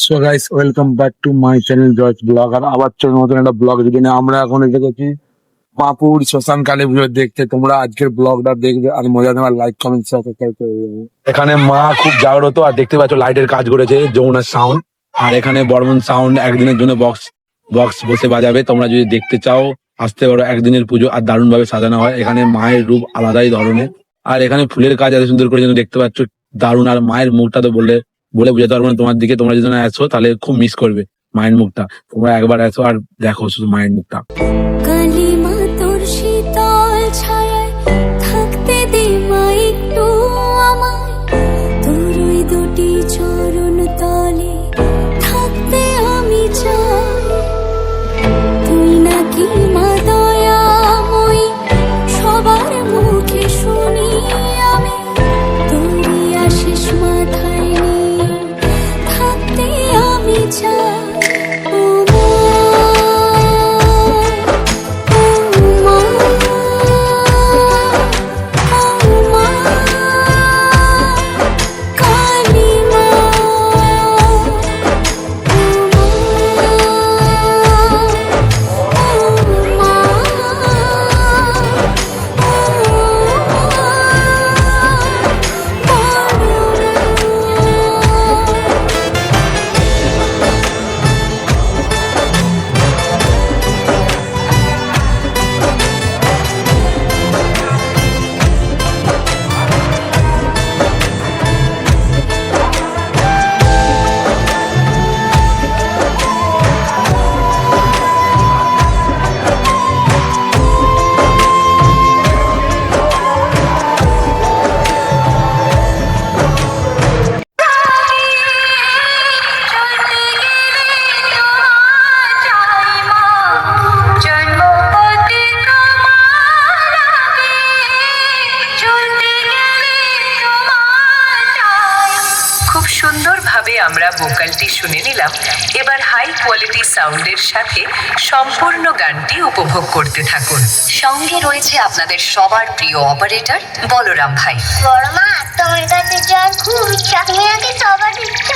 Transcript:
So guys, welcome back to my channel George blog. আর আবার চোর মতন একটা ব্লগ যেখানে আমরা এখন এসে গেছি পাঁপুর শ্মশান কালী পুজো দেখতে। তোমরা আজকের ব্লগটা দেখবে আর মজা নেওয়ার, লাইক কমেন্ট সাবস্ক্রাইব করে দেবে। এখানে মা খুব জাগ্রত, আর দেখতে পাচ্ছ লাইটের কাজ করেছে যমুনার সাউন্ড। আর এখানে বর্মন সাউন্ড একদিনের জন্য বক্স বক্স বসে বাজাবে। তোমরা যদি দেখতে চাও আসতে পারো। একদিনের পুজো আর দারুণ ভাবে সাজানো হয়। এখানে মায়ের রূপ আলাদাই ধরনের, আর এখানে ফুলের কাজ এত সুন্দর করে যেন দেখতে পাচ্ছ, দারুণ। আর মায়ের মুখটা তো বলে বলে বোঝাতে পারবো না তোমার দিকে। তোমরা যদি না আসো তাহলে খুব মিস করবে মায়ের মুখটা। তোমরা একবার আসো আর দেখো শুধু মায়ের মুখটা। কালিমা তোর শীতল ছায়ায় থাকতে দে মা একটু আমায়, তোর ওই দুটি চরণ তলে থাকতে আমি চাই। তুই নাকি মা দয়াময়ী, সবার মুখে শুনি আমি, তোরই আশিস মাথায় নিয়ে থাকতে আমি চাই। সুন্দরভাবে আমরা ভোকালটি শুনে নিলাম। এবার হাই কোয়ালিটি সাউন্ডের সাথে সম্পূর্ণ গানটি উপভোগ করতে থাকুন। সঙ্গে রয়েছে আপনাদের সবার প্রিয় অপারেটর বলরাম ভাই। বড় মা, তোমার কাছে যাওয়ার খুব ইচ্ছা। তুমি আগে সবার ইচ্ছা